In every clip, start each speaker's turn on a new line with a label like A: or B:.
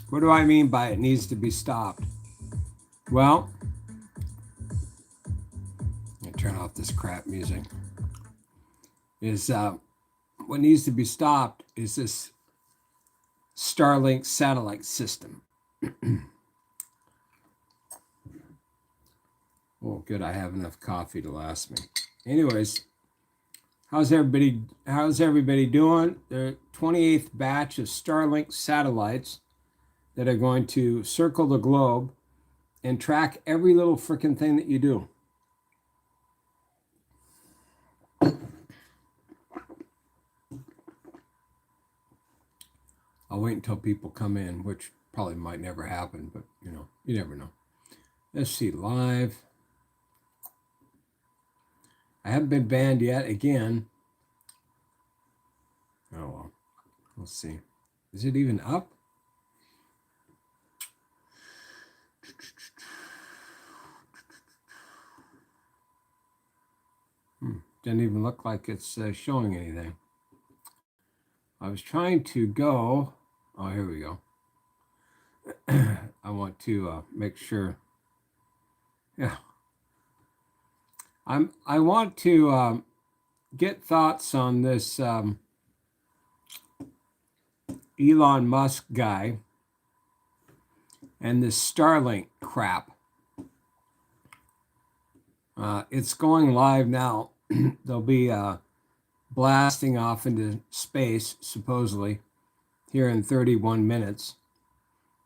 A: What do I mean by it needs to be stopped? Well, let me turn off this crap music. Is what needs to be stopped is this Starlink satellite system. Oh, good. I have enough coffee to last me. Anyways, how's everybody doing? The 28th batch of Starlink satellites that are going to circle the globe and track every little freaking thing that you do. I'll wait until people come in, which probably might never happen, but you never know. Let's see, live. I haven't been banned yet again. Oh well, let's see. Is it even up? Doesn't even look like it's showing anything. I was trying to go. Oh, here we go. I want to make sure. Yeah. I want to get thoughts on this Elon Musk guy and this Starlink crap. It's going live now. They'll be blasting off into space, supposedly, here in 31 minutes.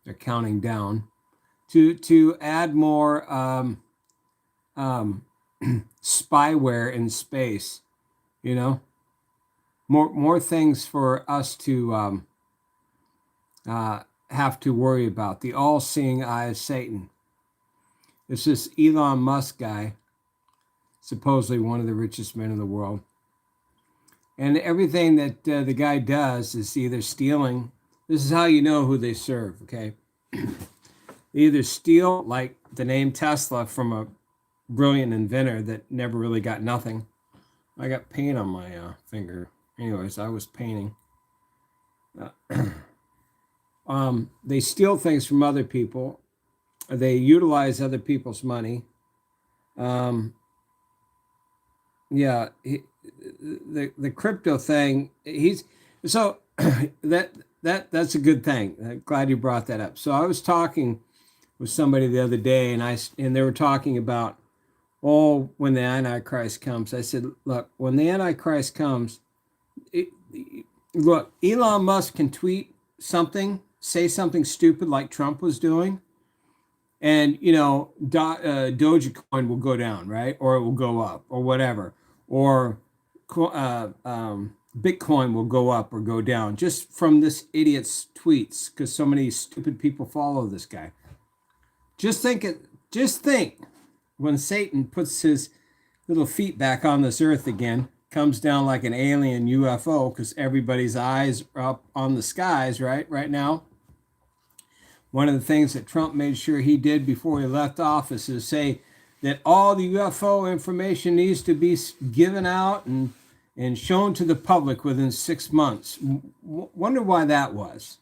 A: They're counting down to add more spyware in space. More things for us to have to worry about. The all-seeing eye of Satan. It's this Elon Musk guy, supposedly one of the richest men in the world. And everything that the guy does is either stealing. This is how you know who they serve, okay? They either steal, like the name Tesla, from a brilliant inventor that never really got nothing. I got paint on my finger. Anyways, I was painting. They steal things from other people. They utilize other people's money. The crypto thing. That's a good thing. I'm glad you brought that up. So I was talking with somebody the other day, and they were talking about, when the Antichrist comes. I said, look, when the Antichrist comes, look, Elon Musk can tweet something, say something stupid like Trump was doing, and Dogecoin will go down, right? Or it will go up, or whatever, or Bitcoin will go up or go down just from this idiot's tweets, because so many stupid people follow this guy. Just think when Satan puts his little feet back on this earth again, comes down like an alien UFO, because everybody's eyes are up on the skies right now. One of the things that Trump made sure he did before he left office is say that all the UFO information needs to be given out and shown to the public within 6 months. Wonder why that was.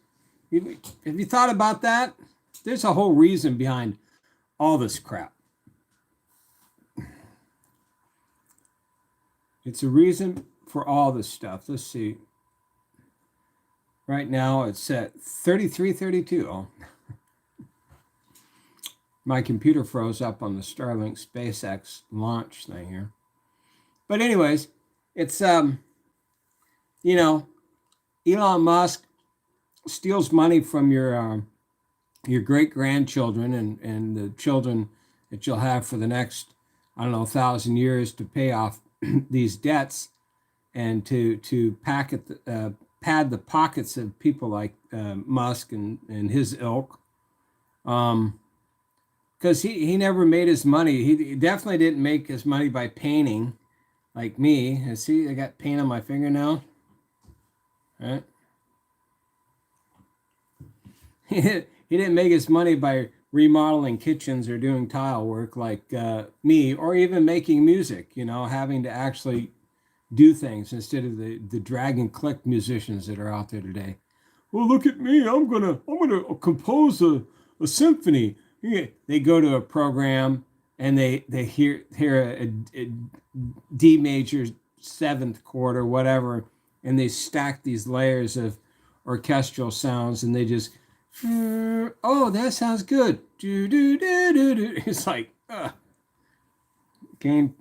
A: Have you thought about that? There's a whole reason behind all this crap. It's a reason for all this stuff. Let's see. Right now it's at 3332. Oh. My computer froze up on the Starlink SpaceX launch thing here. But anyways, it's Elon Musk steals money from your great grandchildren and the children that you'll have for the next 1,000 years to pay off these debts, and to pad the pockets of people like Musk and his ilk. Because he never made his money. He definitely didn't make his money by painting like me. See, I got paint on my finger now. Right? He didn't make his money by remodeling kitchens or doing tile work like me, or even making music, having to actually do things instead of the drag and click musicians that are out there today. well, look at me. I'm gonna compose a symphony. Yeah, they go to a program and they hear a D major seventh chord or whatever, and they stack these layers of orchestral sounds, and they just, oh, that sounds good. Do do do do do. It's like, gain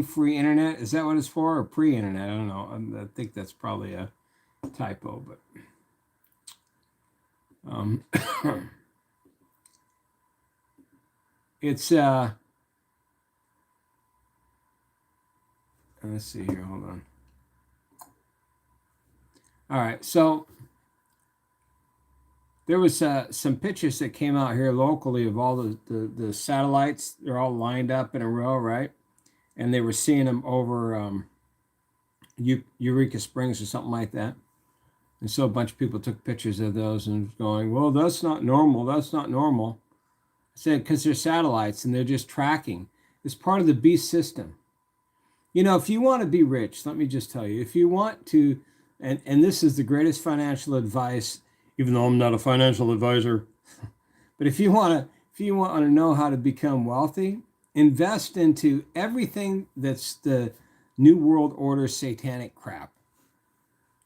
A: free internet. Is that what it's for, or pre-internet? I don't know. I think that's probably a typo, but it's let's see here. Hold on. All right, so there was some pictures that came out here locally of all the satellites. They're all lined up in a row, right? And they were seeing them over Eureka Springs or something like that. And so a bunch of people took pictures of those and going, well, that's not normal. That's not normal. I said, because they're satellites and they're just tracking. It's part of the beast system. You know, if you want to be rich, let me just tell you, if you want to, and this is the greatest financial advice, even though I'm not a financial advisor, but if you want to know how to become wealthy, invest into everything that's the New World Order satanic crap.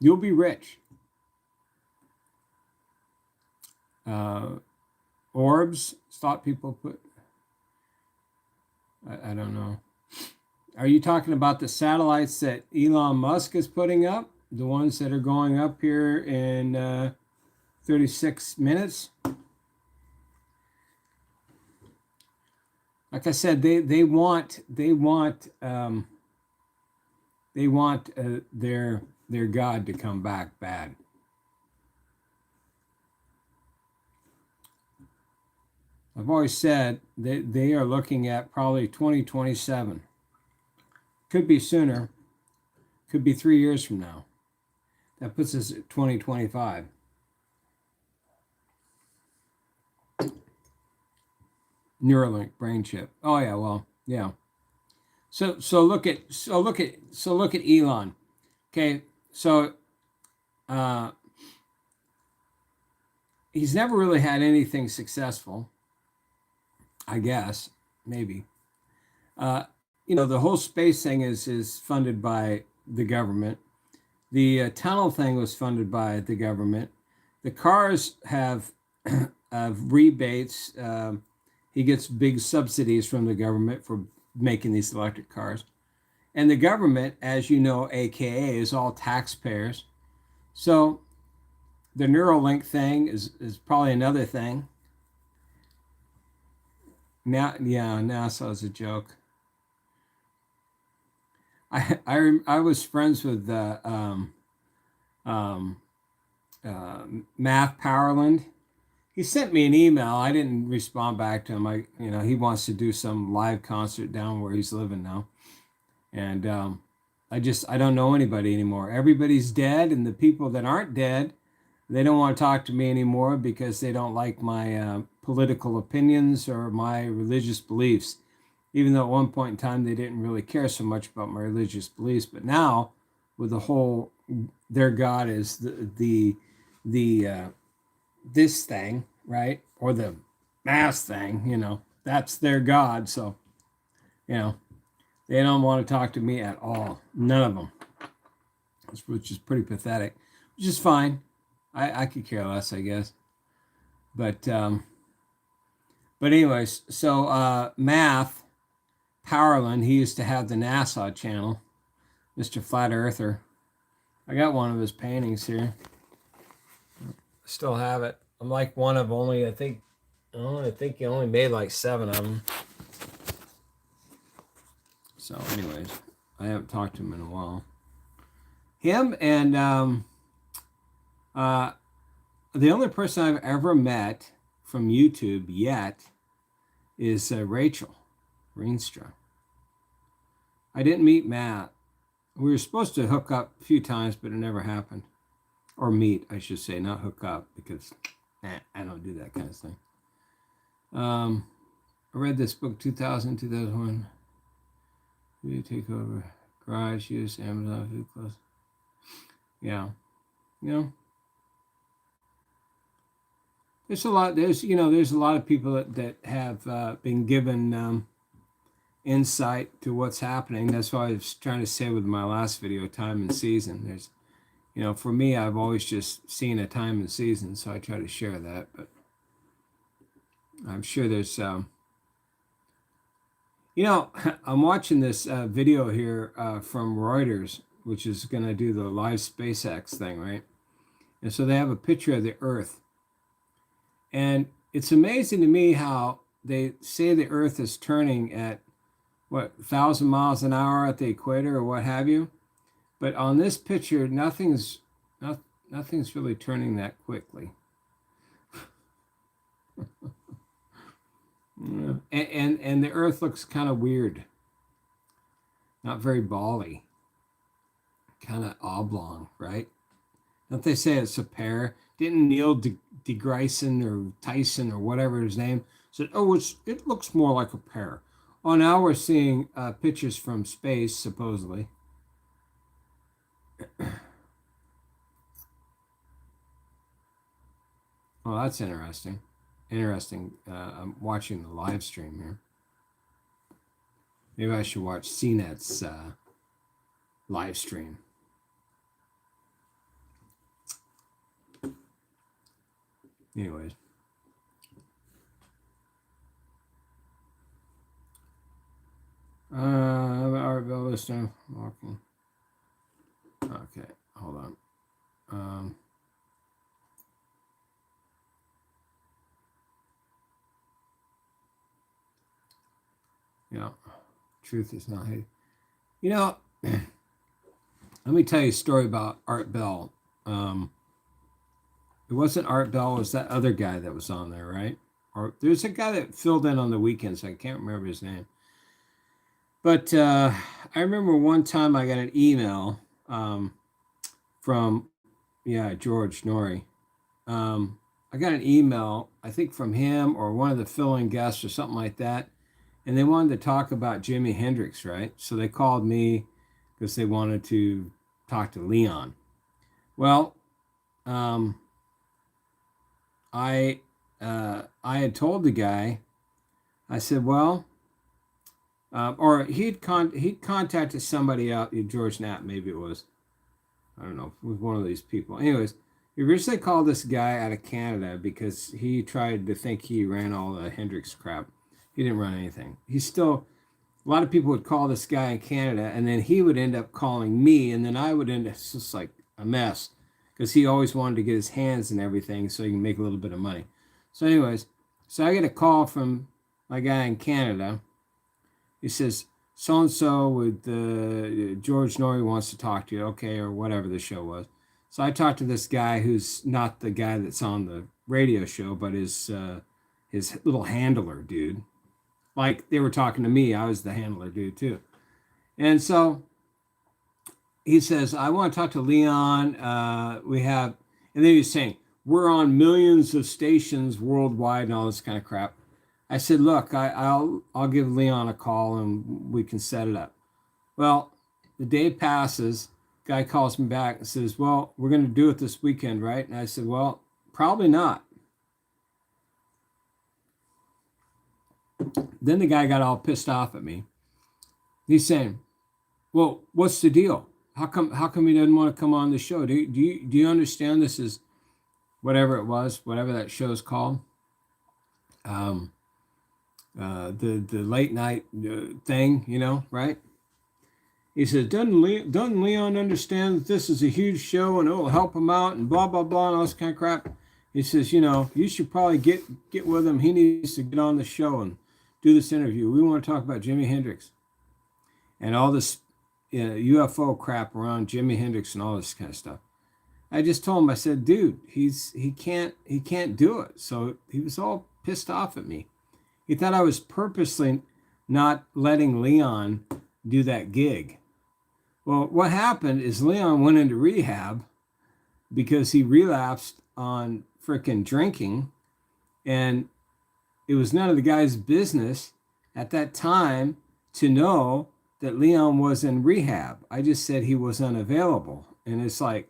A: You'll be rich. Orbs, stop people put, I don't know. Are you talking about the satellites that Elon Musk is putting up? The ones that are going up here in 36 minutes? Like I said, they want their God to come back bad. I've always said that they are looking at probably 2027. Could be sooner. Could be 3 years from now. That puts us at 2025. Neuralink brain chip. Oh yeah, well, yeah. So look at Elon. Okay, so he's never really had anything successful. I guess maybe. You know, the whole space thing is funded by the government. The tunnel thing was funded by the government. The cars have rebates. He gets big subsidies from the government for making these electric cars. And the government, as you know, AKA, is all taxpayers. So the Neuralink thing is probably another thing. Now, yeah, NASA is a joke. I was friends with um, Math Powerland. He sent me an email. I didn't respond back to him. He wants to do some live concert down where he's living now, and I don't know anybody anymore. Everybody's dead, and the people that aren't dead, they don't want to talk to me anymore because they don't like my political opinions or my religious beliefs. Even though at one point in time they didn't really care so much about my religious beliefs, but now with the whole their God is the this thing, right? Or the mass thing, that's their God. So, they don't want to talk to me at all. None of them, which is pretty pathetic, which is fine. I could care less, I guess. But anyways, so Math Powerland, he used to have the NASA channel, Mr. Flat Earther. I got one of his paintings here. Still have it. I'm like one of only, I think he only made like 7 of them. So anyways, I haven't talked to him in a while. Him and the only person I've ever met from YouTube yet is Rachel Reenstra. I didn't meet Matt. We were supposed to hook up a few times, but it never happened. Or meet, I should say, not hook up, because I don't do that kind of thing. I read this book, 2001. You take over garage use, Amazon food clothes. Yeah. there's a lot. There's a lot of people that have been given insight to what's happening. That's why I was trying to say with my last video, time and season. For me, I've always just seen a time and season, so I try to share that. But I'm sure there's, I'm watching this video here from Reuters, which is going to do the live SpaceX thing, right? And so they have a picture of the Earth. And it's amazing to me how they say the Earth is turning at, 1,000 miles an hour at the equator or what have you. But on this picture, nothing's really turning that quickly. And the Earth looks kind of weird, not very bally, kind of oblong, right? Don't they say it's a pear? Didn't Neil deGrasse or Tyson or whatever his name said, "Oh, it looks more like a pear." Oh, now we're seeing pictures from space, supposedly. Oh, that's interesting. I'm watching the live stream here. Maybe I should watch CNET's live stream. Anyways. Our bill listener walking. Okay, hold on. Truth is not hate. Let me tell you a story about Art Bell. It wasn't Art Bell, it was that other guy that was on there, right? Or there's a guy that filled in on the weekends. I can't remember his name. But I remember one time I got an email from, George Norrie. I got an email, I think from him or one of the fill-in guests or something like that. And they wanted to talk about Jimi Hendrix, right? So they called me because they wanted to talk to Leon. Well, I had told the guy, I said, well, or he'd contacted somebody out, George Knapp, maybe it was, I don't know, it was one of these people. Anyways, he originally called this guy out of Canada because he tried to think he ran all the Hendrix crap. He didn't run anything. A lot of people would call this guy in Canada, and then he would end up calling me, and then I would end up just like a mess because he always wanted to get his hands and everything so he can make a little bit of money. So anyways, I get a call from my guy in Canada. He says, so-and-so with George Norrie wants to talk to you, okay, or whatever the show was. So I talked to this guy who's not the guy that's on the radio show, but his little handler dude. Like they were talking to me, I was the handler dude too. And so he says, I want to talk to Leon. And then he was saying, we're on millions of stations worldwide and all this kind of crap. I said, look, I'll give Leon a call and we can set it up. Well, the day passes, guy calls me back and says, well, we're going to do it this weekend, right? And I said, well, probably not. Then the guy got all pissed off at me. He's saying, well, what's the deal? How come he doesn't want to come on the show? Do you understand this is whatever it was, whatever that show's called? The late night thing, right? He says, doesn't Leon understand that this is a huge show and it'll help him out and blah, blah, blah, and all this kind of crap? He says, you should probably get with him. He needs to get on the show and do this interview. We want to talk about Jimi Hendrix and all this UFO crap around Jimi Hendrix and all this kind of stuff. I just told him, I said, dude, he can't do it. So he was all pissed off at me. He thought I was purposely not letting Leon do that gig. Well, what happened is Leon went into rehab because he relapsed on frickin' drinking, and it was none of the guy's business at that time to know that Leon was in rehab. I just said he was unavailable. And it's like,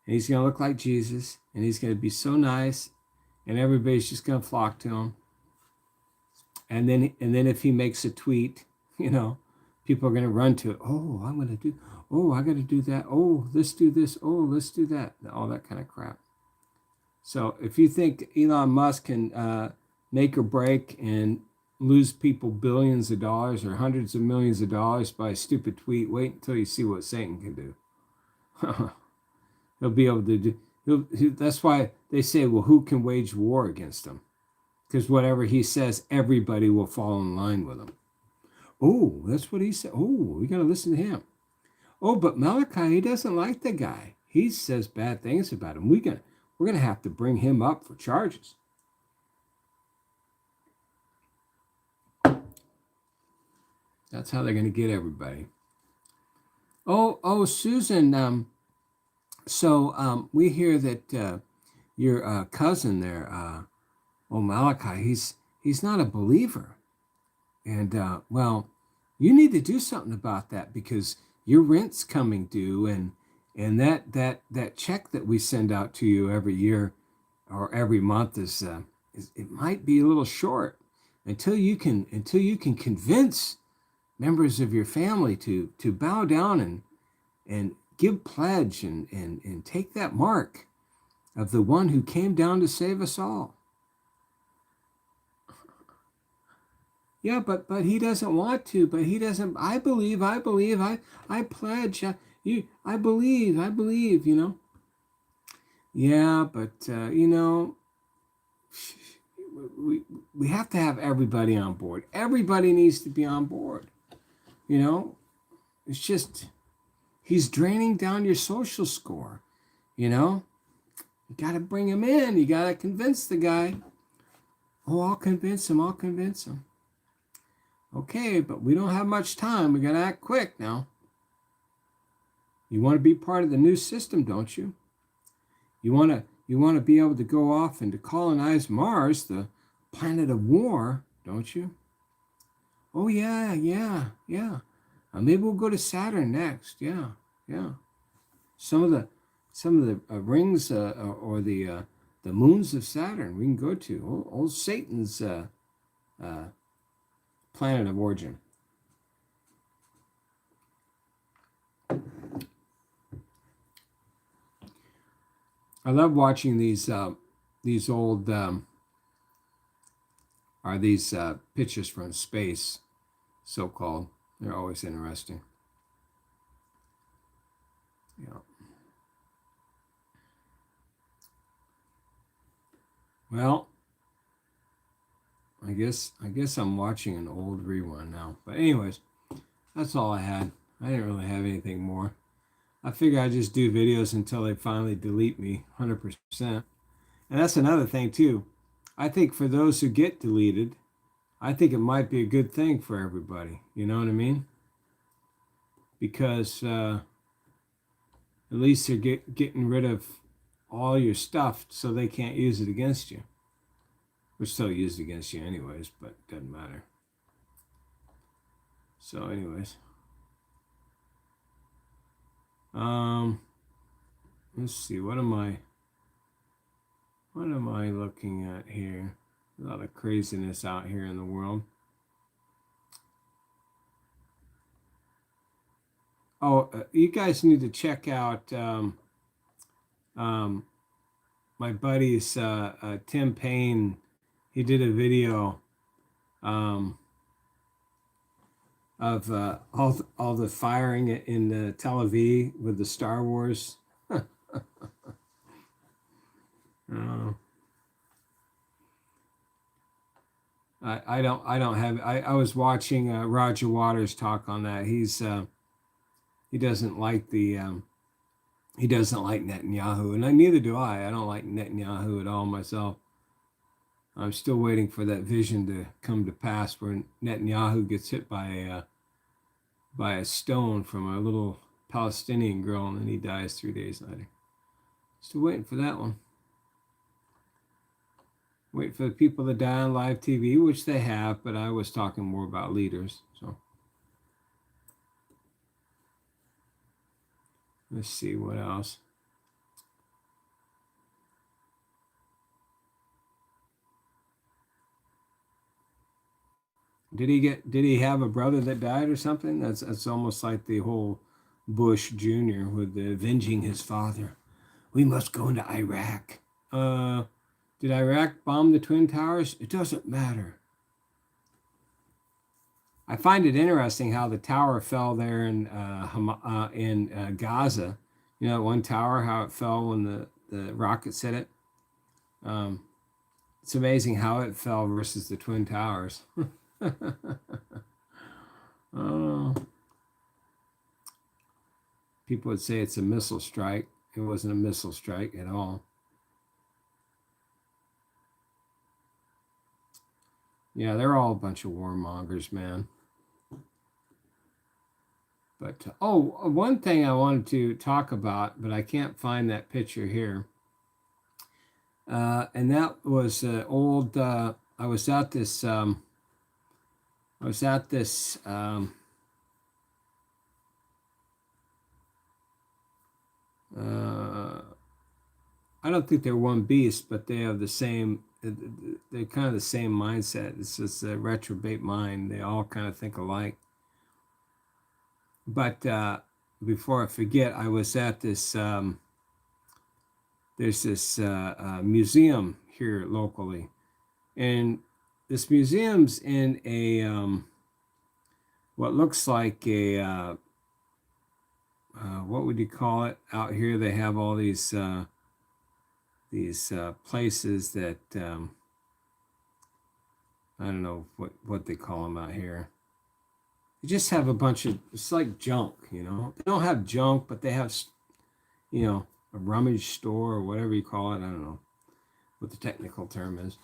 A: and he's going to look like Jesus, and he's going to be so nice, and everybody's just going to flock to him. And then if he makes a tweet, people are going to run to it. Oh, I'm going to do. Oh, I got to do that. Oh, let's do this. Oh, let's do that. All that kind of crap. So if you think Elon Musk can make or break and lose people billions of dollars or hundreds of millions of dollars by a stupid tweet, wait until you see what Satan can do. He'll be able to do. That's why they say, well, who can wage war against him? Because whatever he says, everybody will fall in line with him. Oh, that's what he said. Oh, we got to listen to him. Oh, but Malachi, he doesn't like the guy. He says bad things about him. We're gonna have to bring him up for charges. That's how they're gonna get everybody. Oh, Susan. So we hear that your cousin there, Malachi, he's not a believer, and well, you need to do something about that because your rent's coming due, and that check that we send out to you every year or every month is it might be a little short until you can convince members of your family to bow down and give pledge and take that mark of the one who came down to save us all. Yeah, but he doesn't want to. But he doesn't. I believe. I pledge. I believe. Yeah, but we have to have everybody on board. Everybody needs to be on board. It's just he's draining down your social score. You got to bring him in. You got to convince the guy. Oh, I'll convince him. Okay, but we don't have much time. We got to act quick now. You want to be part of the new system, don't you? You want to be able to go off and to colonize Mars, the planet of war, don't you? Oh yeah. Maybe we'll go to Saturn next. Yeah. Some of the rings or the moons of Saturn we can go to. Old Satan's planet of origin. I love watching these old these pictures from space, so-called. They're always interesting. Yeah. Well, I guess I'm watching an old rerun now. But anyways, that's all I had. I didn't really have anything more. I figure I just do videos until they finally delete me 100%. And that's another thing too. I think for those who get deleted, I think it might be a good thing for everybody. You know what I mean? Because at least they're getting rid of all your stuff so they can't use it against you. Which they'll use it against you anyways, but it doesn't matter. So anyways. Let's see, what am I looking at here? A lot of craziness out here in the world. You guys need to check out my buddy's Tim Payne. He did a video of all the firing in Tel Aviv with the Star Wars. I don't have. I was watching Roger Waters talk on that. He doesn't like he doesn't like Netanyahu, and neither do I. I don't like Netanyahu at all myself. I'm still waiting for that vision to come to pass where Netanyahu gets hit by a stone from a little Palestinian girl, and then he dies 3 days later. Still waiting for that one. Wait for the people to die on live TV, which they have, but I was talking more about leaders. So let's see what else. Did he have a brother that died or something? That's almost like the whole Bush Jr. with the avenging his father. We must go into Iraq. Did Iraq bomb the Twin Towers? It doesn't matter. I find it interesting how the tower fell there in Gaza. You know, one tower, how it fell when the rockets hit it. Um, it's amazing how it fell versus the Twin Towers. Oh, people would say it's a missile strike. It wasn't a missile strike at all. Yeah, they're all a bunch of warmongers, man. But one thing I wanted to talk about, but I can't find that picture here. And that was old. I was at this. I was at this. I don't think they're one beast, but they have the same. They're kind of the same mindset. It's just a retrobate mind. They all kind of think alike. But before I forget, I was at this. There's this museum here locally, and this museum's in a what looks like a what would you call it? Out here, they have all these places that I don't know what they call them out here. They just have a bunch of, it's like junk, you know. They don't have junk, but they have, you know, a rummage store or whatever you call it. I don't know what the technical term is.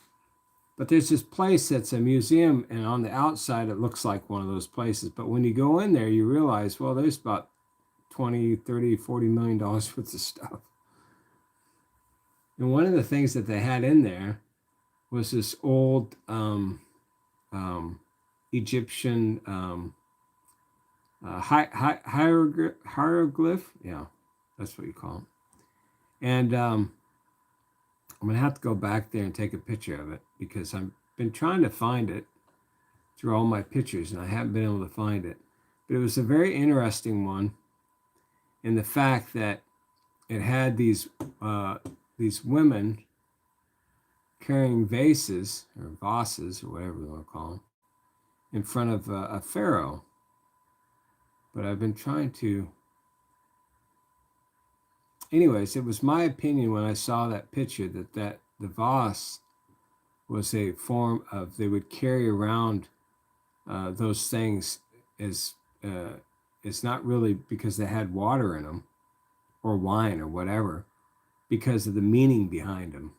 A: But there's this place that's a museum, and on the outside, it looks like one of those places. But when you go in there, you realize, well, there's about 20, 30, $40 million worth of stuff. And one of the things that they had in there was this old Egyptian hieroglyph. Yeah, that's what you call them. And I'm going to have to go back there and take a picture of it because I've been trying to find it through all my pictures and I haven't been able to find it. But it was a very interesting one in the fact that it had these women carrying vases or vases or whatever you want to call them in front of a pharaoh. But I've been trying to. Anyways, it was my opinion when I saw that picture that the vase was a form of, they would carry around those things as it's not really because they had water in them or wine or whatever, because of the meaning behind them.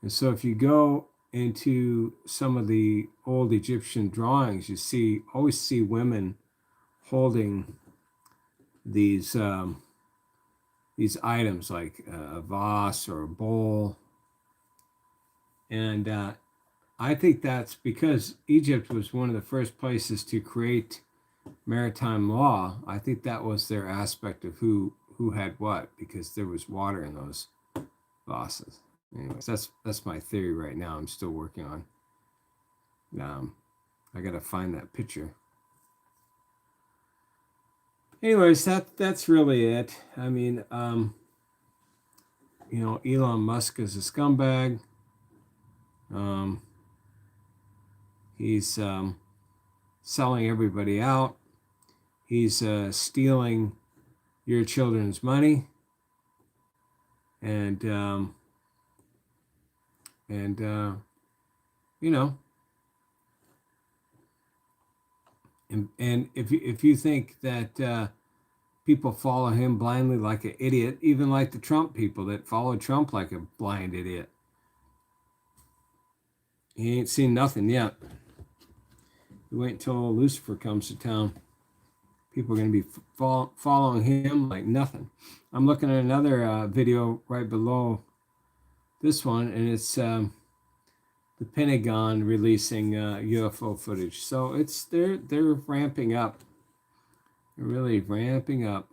A: And so if you go into some of the old Egyptian drawings, you always see women holding these items like a vase or a bowl. And I think that's because Egypt was one of the first places to create maritime law. I think that was their aspect of who had what, because there was water in those vases. Anyways, that's my theory right now. I'm still working on. I gotta find that picture. Anyways, that's really it. I mean, you know, Elon Musk is a scumbag. He's selling everybody out. He's stealing your children's money, and you know, and if you think that people follow him blindly like an idiot, even like the Trump people that follow Trump like a blind idiot, he ain't seen nothing yet. You wait until Lucifer comes to town. People are going to be following him like nothing. I'm looking at another video right below this one, and it's the Pentagon releasing UFO footage. So they're ramping up. They're really ramping up.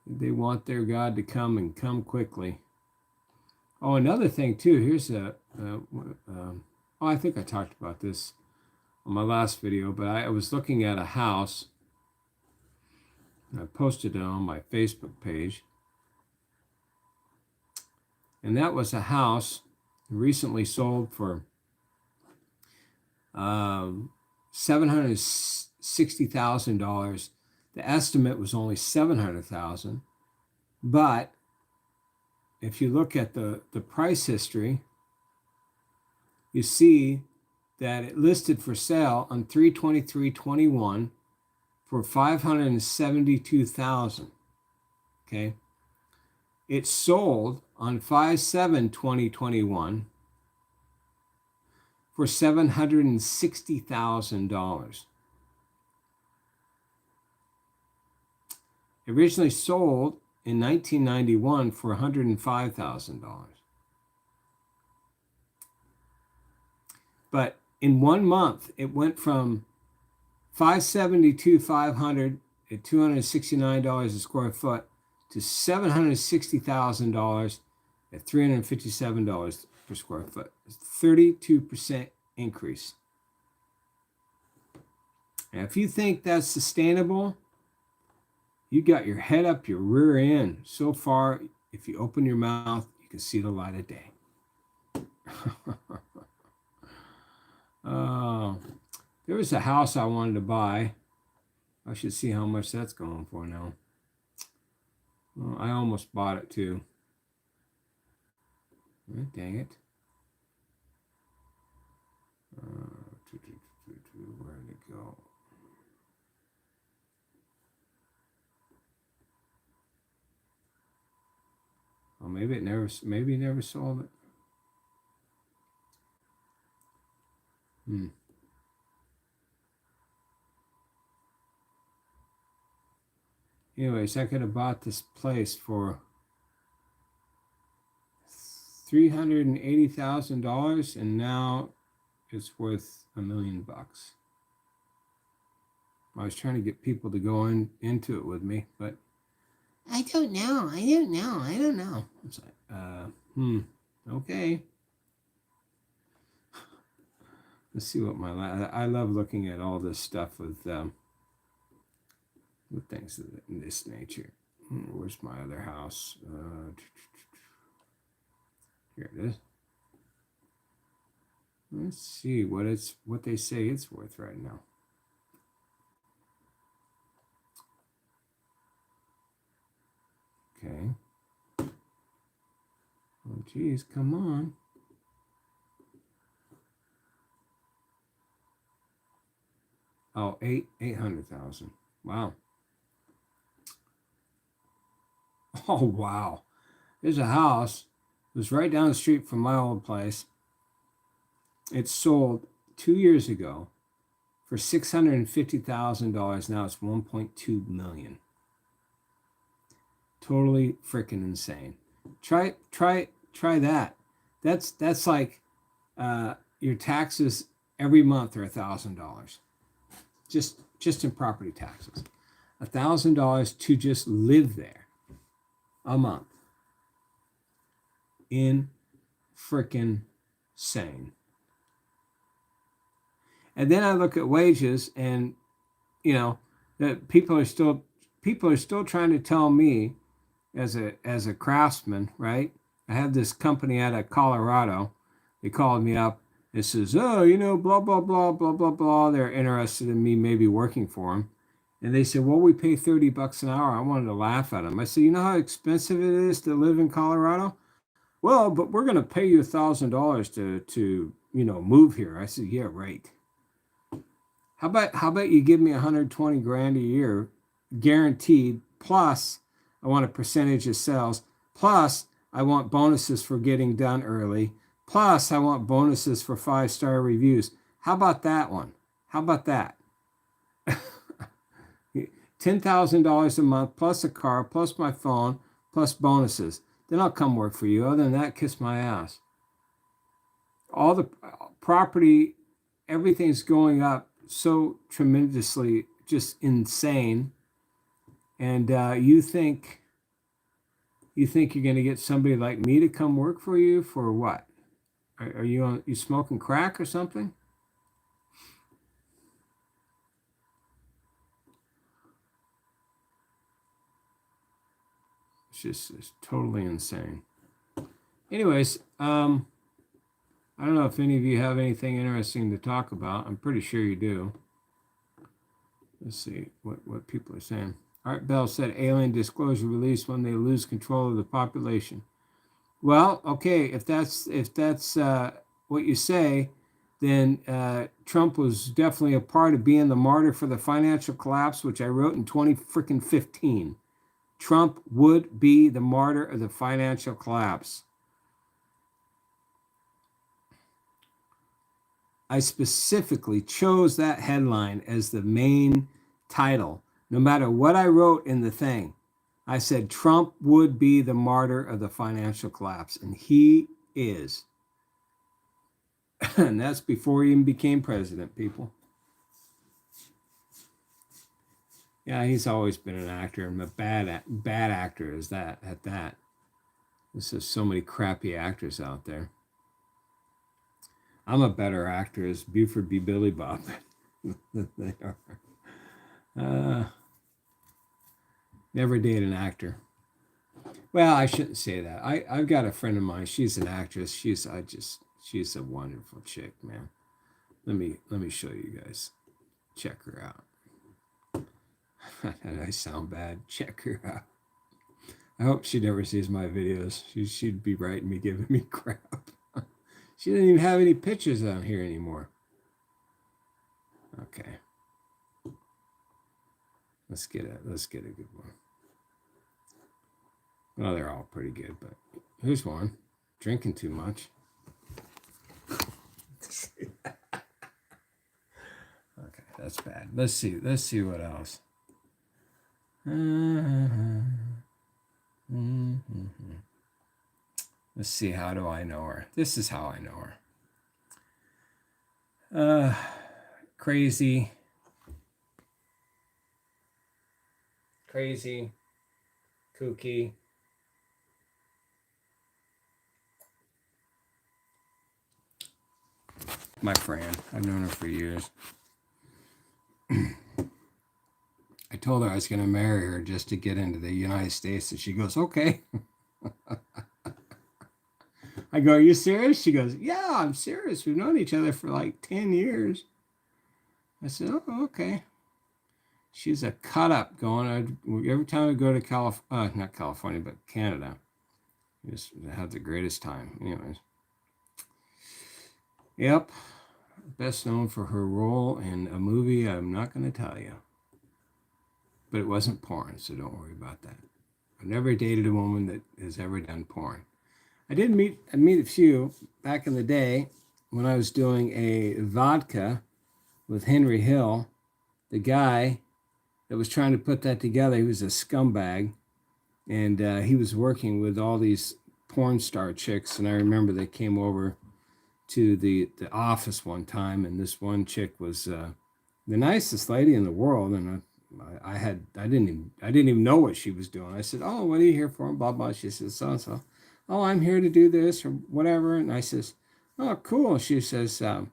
A: They want their God to come and come quickly. Oh, another thing too. Here's Oh, I think I talked about this on my last video, but I was looking at a house. I posted it on my Facebook page. And that was a house recently sold for $760,000. The estimate was only $700,000. But if you look at the price history, you see that it listed for sale on 3/23/21 for $572,000. Okay. It sold on 5/7/2021 for $760,000. Originally sold in 1991 for $105,000. But in 1 month, it went from $572,500 at $269 a square foot to $760,000 at $357 per square foot. 32% increase. And if you think that's sustainable, you got your head up your rear end. So far, if you open your mouth, you can see the light of day. There was a house I wanted to buy. I should see how much that's going for now. Well, I almost bought it too. Oh, dang it. Where did it go? Oh, maybe it never sold it. Anyways, I could have bought this place for $380,000, and now it's worth $1 million. I was trying to get people to go into it with me, but I don't know. It's like, okay. Let's see what I love looking at all this stuff with things in this nature. Where's my other house? Here it is. Let's see what they say it's worth right now. Okay. Oh, geez, come on. Oh, 800,000. Wow. Oh, wow. There's a house. It was right down the street from my old place. It sold 2 years ago for $650,000. Now it's $1.2 million. Totally freaking insane. Try that. That's like your taxes every month are $1,000. Just in property taxes. $1,000 to just live there a month. In freaking sane. And then I look at wages, and that people are still trying to tell me as a craftsman, right? I have this company out of Colorado. They called me up and says, oh, blah, blah, blah, blah, blah, blah. They're interested in me maybe working for them. And they said, well, we pay $30 an hour. I wanted to laugh at them. I said, you know how expensive it is to live in Colorado? Well, but we're going to pay you $1,000 to move here. I said, yeah, right. How about you give me 120 grand a year guaranteed, plus I want a percentage of sales, plus I want bonuses for getting done early, plus I want bonuses for 5-star reviews. How about that one? How about that? $10,000 a month, plus a car, plus my phone, plus bonuses. Then I'll come work for you. Other than that, kiss my ass. All the property, everything's going up so tremendously, just insane. And you think you're going to get somebody like me to come work for you for what? Are you smoking crack or something? It's totally insane. Anyways, I don't know if any of you have anything interesting to talk about. I'm pretty sure you do. Let's see what people are saying. Art Bell said alien disclosure released when they lose control of the population. Well, okay, if that's what you say, then Trump was definitely a part of being the martyr for the financial collapse, which I wrote in 2015. Trump would be the martyr of the financial collapse. I specifically chose that headline as the main title. No matter what I wrote in the thing, I said Trump would be the martyr of the financial collapse, and he is. And that's before he even became president, people. Yeah, he's always been an actor, and a bad actor is that at that. There's just so many crappy actors out there. I'm a better actor as Buford B. Billy Bob than they are. Never date an actor. Well, I shouldn't say that. I've got a friend of mine. She's an actress. She's a wonderful chick, man. Let me show you guys. Check her out. I sound bad. Check her out. I hope she never sees my videos. She'd be writing me, giving me crap. She doesn't even have any pictures on here anymore. Okay. Let's get a good one. Well, they're all pretty good, but here's one. Drinking too much. Okay, that's bad. Let's see what else. Let's see, how do I know her? This is how I know her. Crazy, kooky. My friend, I've known her for years. I told her I was going to marry her just to get into the United States, and she goes, okay. I go, are you serious? She goes, yeah, I'm serious. We've known each other for like 10 years. I said, oh, okay. She's a cut up going. Every time I go to not California, but Canada, I just have the greatest time. Anyways. Yep. Best known for her role in a movie I'm not going to tell you. But it wasn't porn, so don't worry about that. I've never dated a woman that has ever done porn. I did meet a few back in the day when I was doing a vodka with Henry Hill. The guy that was trying to put that together, he was a scumbag, and he was working with all these porn star chicks. And I remember they came over to the office one time, and this one chick was the nicest lady in the world, and I didn't even know what she was doing. I said, oh, what are you here for? Blah blah. She says, so and so. Oh, I'm here to do this or whatever. And I says, oh, cool. She says, you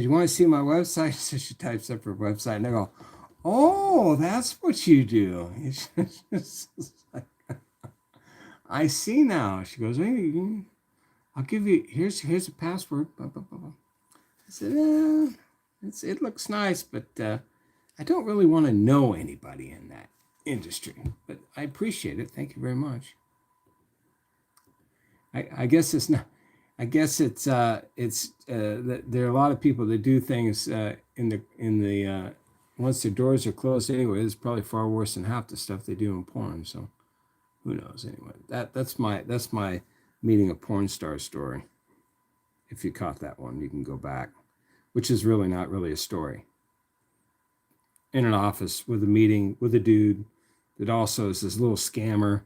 A: want to see my website? So she types up her website, and I go, oh, that's what you do. I see now. She goes, hey, I'll give you, here's a password. Blah, blah, blah, blah. I said, it looks nice, but I don't really want to know anybody in that industry. But I appreciate it. Thank you very much. I guess it's not. I guess it's there are a lot of people that do things in the once their doors are closed anyway. It's probably far worse than half the stuff they do in porn. So who knows? Anyway, that's my meeting a porn star story. If you caught that one, you can go back, which is really not really a story. In an office with a meeting with a dude that also is this little scammer.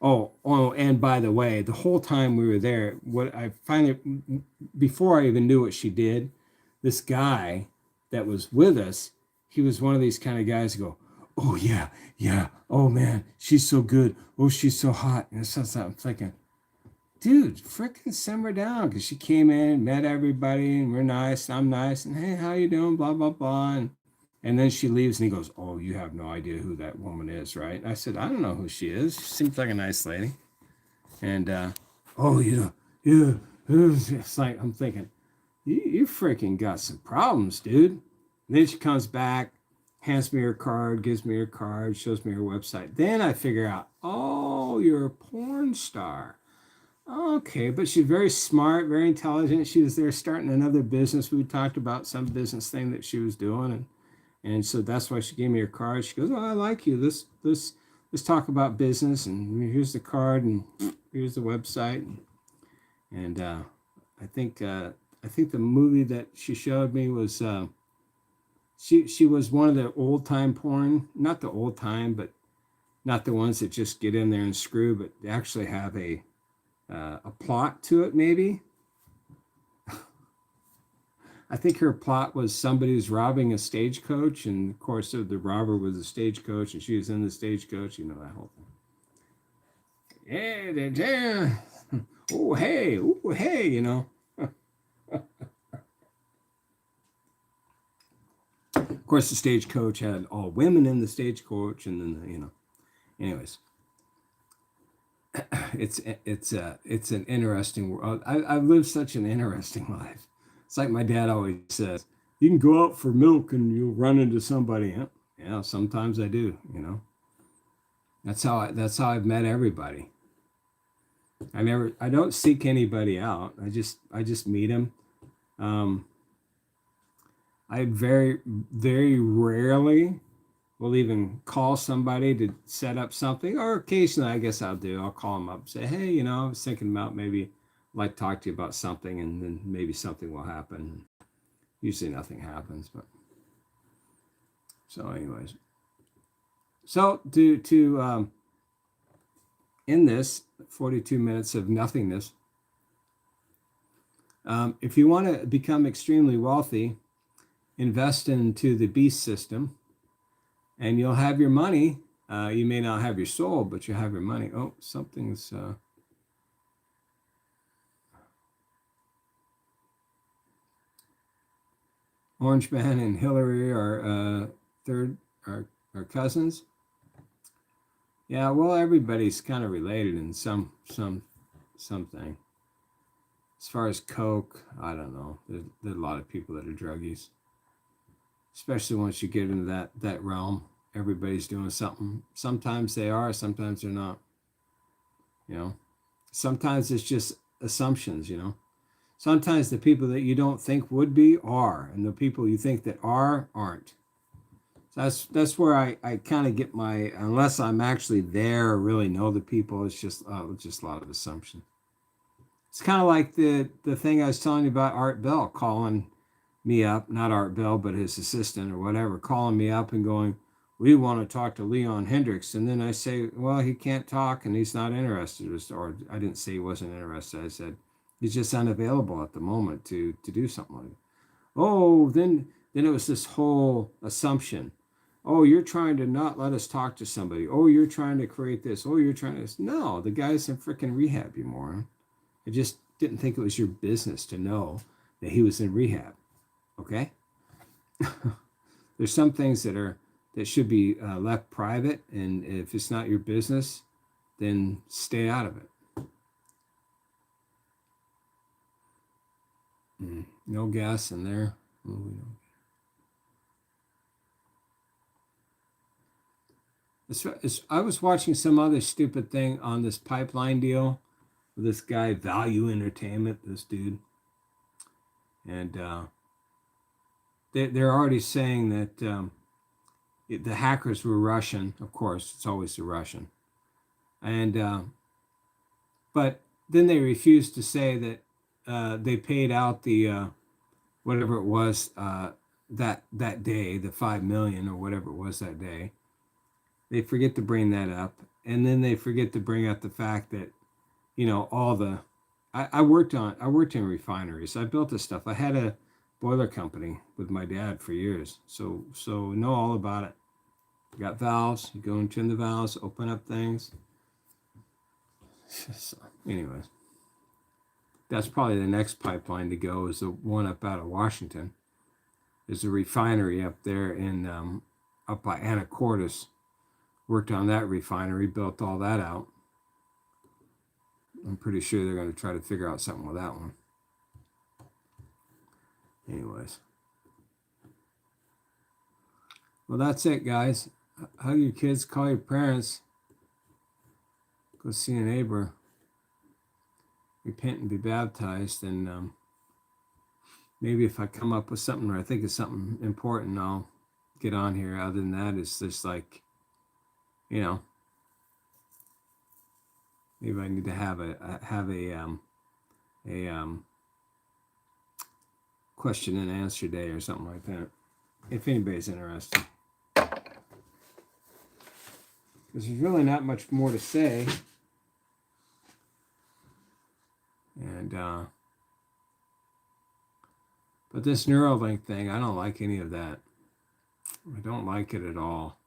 A: Oh, and by the way, the whole time we were there, what I finally, before I even knew what she did, this guy that was with us, he was one of these kind of guys who go, oh, yeah, oh, man, she's so good. Oh, she's so hot. And so I'm thinking, dude, freaking simmer down, because she came in, met everybody, and we're nice, I'm nice, and hey, how you doing, blah blah blah, and then she leaves, and he goes, oh, you have no idea who that woman is, right? And I said, I don't know who she is. She seems like a nice lady. And oh, yeah, it's like I'm thinking, you freaking got some problems, dude. And then she comes back, hands me her card, gives me her card, shows me her website. Then I figure out, oh, you're a porn star. Okay, but she's very smart, very intelligent. She was there starting another business. We talked about some business thing that she was doing, and so that's why she gave me her card. She goes, "Oh, I like you. Let's talk about business." And here's the card, and here's the website, and I think the movie that she showed me was she was one of the old time porn, not the old time, but not the ones that just get in there and screw, but they actually have a plot to it, maybe. I think her plot was somebody who's robbing a stagecoach, and of course the robber was a stagecoach, and she was in the stagecoach. You know that whole thing. Yeah. Oh hey, you know. Of course, the stagecoach had all women in the stagecoach, and then Anyways, it's an interesting world. I've lived such an interesting life. It's like my dad always says, you can go out for milk and you'll run into somebody. Yeah, sometimes I do, you know. That's how I've met everybody. I don't seek anybody out. I just meet them. Um, I very rarely will even call somebody to set up something, or occasionally I guess I'll call them up and say, hey, you know, I was thinking about maybe I'd like to talk to you about something, and then maybe something will happen. Usually nothing happens, but so anyways. So to end this 42 minutes of nothingness, if you want to become extremely wealthy, invest into the beast system, and you'll have your money. You may not have your soul, but you have your money. Oh, something's Orange Man and Hillary are are cousins. Yeah, well, everybody's kind of related in something. As far as coke, I don't know. There's a lot of people that are druggies, especially once you get into that realm. Everybody's doing something. Sometimes they are, sometimes they're not. You know, sometimes it's just assumptions. You know, sometimes the people that you don't think would be are, and the people you think that are aren't. So that's where I kind of get my, unless I'm actually there or really know the people, it's just a lot of assumption. It's kind of like the thing I was telling you about Art Bell calling me up, not Art Bell, but his assistant or whatever, calling me up and going, we want to talk to Leon Hendricks. And then I say, well, he can't talk and he's not interested. Or I didn't say he wasn't interested. I said, he's just unavailable at the moment to do something like that. Oh, then it was this whole assumption. Oh, you're trying to not let us talk to somebody. Oh, you're trying to create this. Oh, you're trying to. No, the guy's in freaking rehab, you moron. I just didn't think it was your business to know that he was in rehab. Okay? There's some things that should be left private, and if it's not your business, then stay out of it. No gas in there. Ooh, I was watching some other stupid thing on this pipeline deal with this guy, Value Entertainment, this dude. And they're already saying that the hackers were Russian. Of course, it's always the Russian. And but then they refused to say that they paid out the whatever it was that day, the 5 million or whatever it was that day. They forget to bring that up, and then they forget to bring up the fact that all the I worked in refineries. I built this stuff. I had a boiler company with my dad for years, so know all about it. You got valves. You go and turn the valves, open up things. So, anyways, that's probably the next pipeline to go, is the one up out of Washington. There's a refinery up there in up by Anacortes. Worked on that refinery, built all that out. I'm pretty sure they're going to try to figure out something with that one. Anyways. Well, that's it, guys. Hug your kids, call your parents, go see a neighbor, repent and be baptized, and maybe if I come up with something or I think it's something important, I'll get on here. Other than that, it's just like, you know, maybe I need to have a question and answer day or something like that, if anybody's interested. Because there's really not much more to say. And but this Neuralink thing, I don't like any of that. I don't like it at all.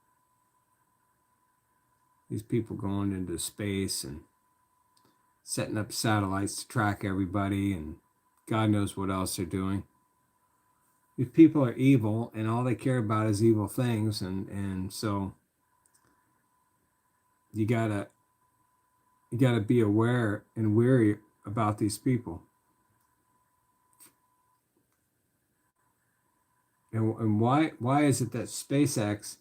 A: These people going into space and setting up satellites to track everybody, and God knows what else they're doing. These people are evil, and all they care about is evil things, and so you gotta be aware and wary about these people. And why is it that SpaceX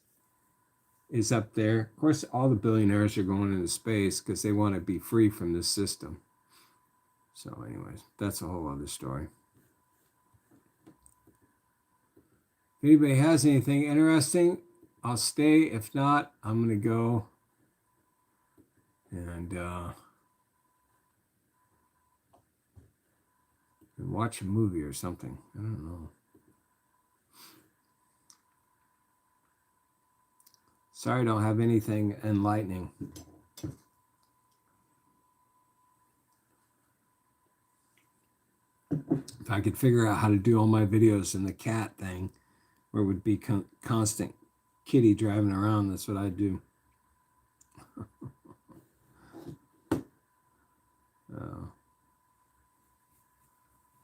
A: is up there? Of course, all the billionaires are going into space because they want to be free from this system. So anyways, that's a whole other story. If anybody has anything interesting, I'll stay. If not, I'm going to go and watch a movie or something. I don't know. Sorry, I don't have anything enlightening. If I could figure out how to do all my videos in the cat thing, where it would be constant kitty driving around, that's what I'd do.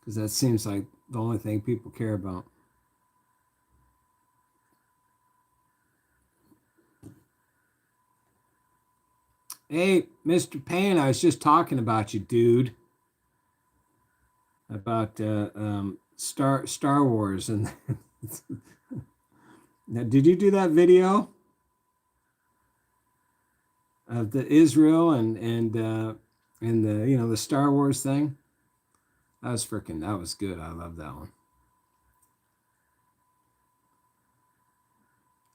A: Because that seems like the only thing people care about. Hey, Mr. Payne, I was just talking about you, dude. About Star Wars. And now, did you do that video of the Israel and the the Star Wars thing? That was good. I love that one.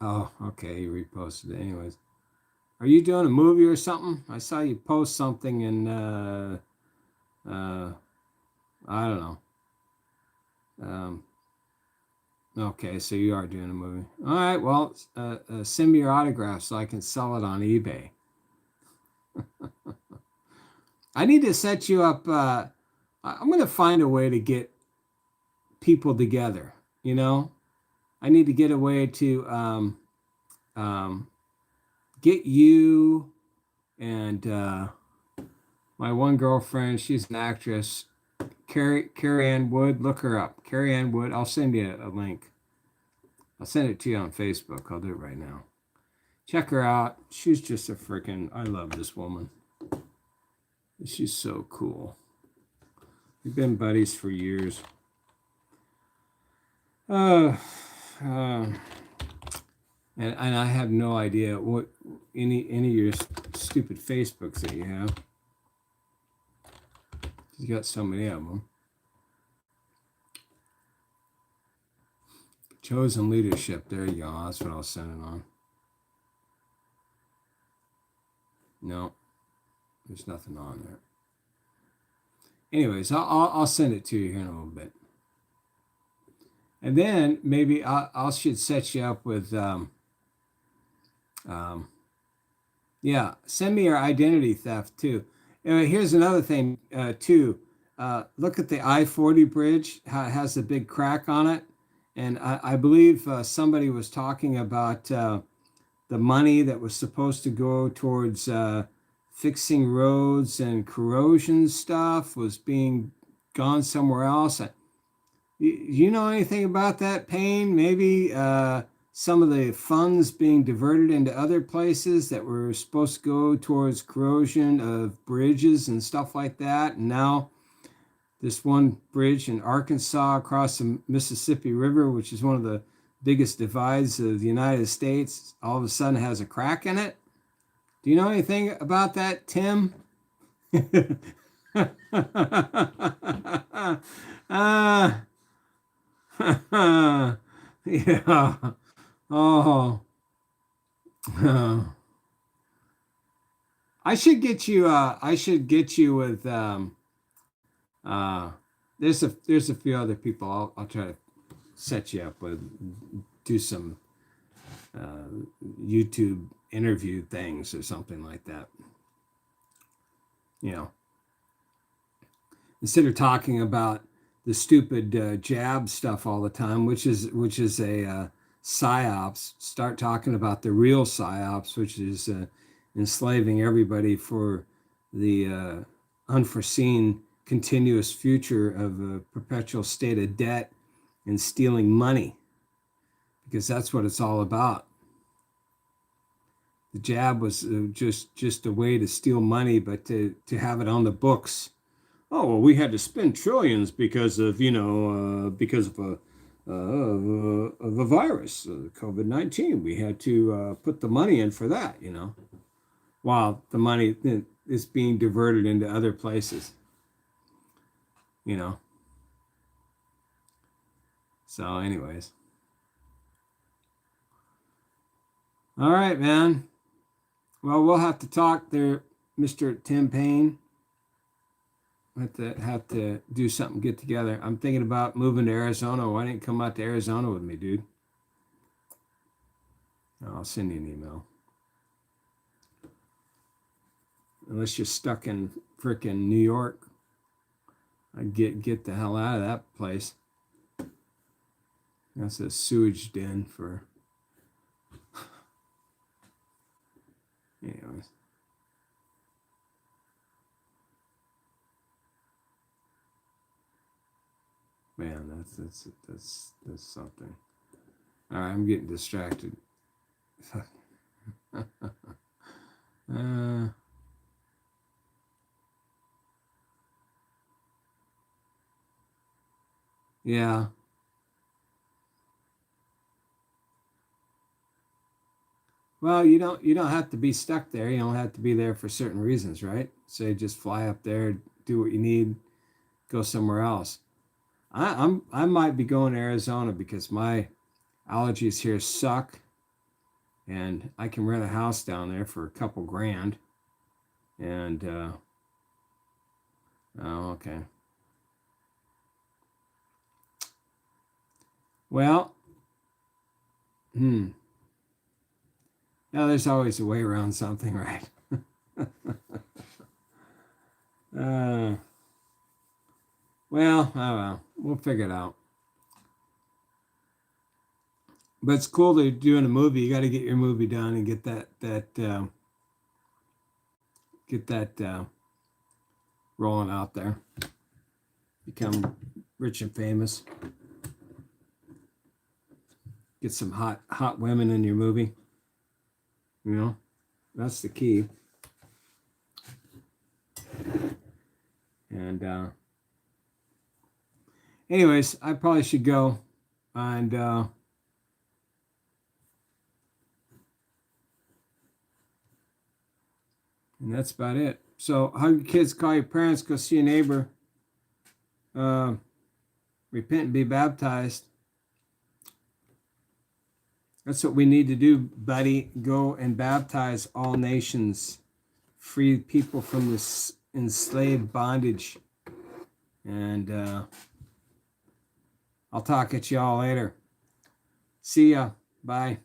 A: Oh, okay, you reposted it. Anyways, are you doing a movie or something? I saw you post something in I don't know. Okay, so you are doing a movie. All right, well, send me your autograph so I can sell it on eBay. I need to set you up. I'm going to find a way to get people together, you know? I need to get a way to get you and my one girlfriend, she's an actress, Carrie Ann Wood. Look her up. Carrie Ann Wood. I'll send you a link. I'll send it to you on Facebook. I'll do it right now. Check her out. She's just a freaking, I love this woman. She's so cool. We've been buddies for years. And I have no idea what any of your stupid Facebooks that you have. You got so many of them. Chosen leadership. There you go. That's what I'll send it on. No, there's nothing on there. Anyways, I'll send it to you here in a little bit. And then maybe I should set you up with yeah, send me your identity theft too. Here's another thing too. Look at the I-40 bridge, how it has a big crack on it. And I believe somebody was talking about the money that was supposed to go towards fixing roads and corrosion stuff was being gone somewhere else. You know anything about that, Payne? Maybe some of the funds being diverted into other places that were supposed to go towards corrosion of bridges and stuff like that. And now this one bridge in Arkansas across the Mississippi River, which is one of the biggest divides of the United States, all of a sudden has a crack in it. Do you know anything about that, Tim? uh, yeah. Oh. I should get you with uh there's a few other people I'll try to set you up with, do some YouTube interview things or something like that. You know, instead of talking about the stupid jab stuff all the time, which is a psyops, start talking about the real psyops, which is enslaving everybody for the unforeseen continuous future of a perpetual state of debt and stealing money, because that's what it's all about. The jab was just a way to steal money, but to have it on the books. Oh, well, we had to spend trillions because of because of a virus, COVID-19. We had to put the money in for that, while the money is being diverted into other places, So, anyways, all right, man. Well, we'll have to talk there, Mr. Tim Payne. Have to do something, get together. I'm thinking about moving to Arizona. Why didn't you come out to Arizona with me, dude? I'll send you an email. Unless you're stuck in frickin' New York, I get the hell out of that place. That's a sewage den for. Anyways. Man, that's something. All right, I'm getting distracted. Yeah. Well, you don't have to be stuck there. You don't have to be there for certain reasons, right? Say just fly up there, do what you need, go somewhere else. I might be going to Arizona because my allergies here suck, and I can rent a house down there for a couple grand. And oh, okay. Well, now there's always a way around something, right? Well, I don't know. We'll figure it out. But it's cool they're doing a movie. You got to get your movie done and get that rolling out there. Become rich and famous. Get some hot women in your movie. That's the key. And anyways, I probably should go, and that's about it. So hug your kids, call your parents, go see your neighbor, repent and be baptized. That's what we need to do, buddy. Go and baptize all nations, free people from this enslaved bondage. And I'll talk at you all later. See ya. Bye.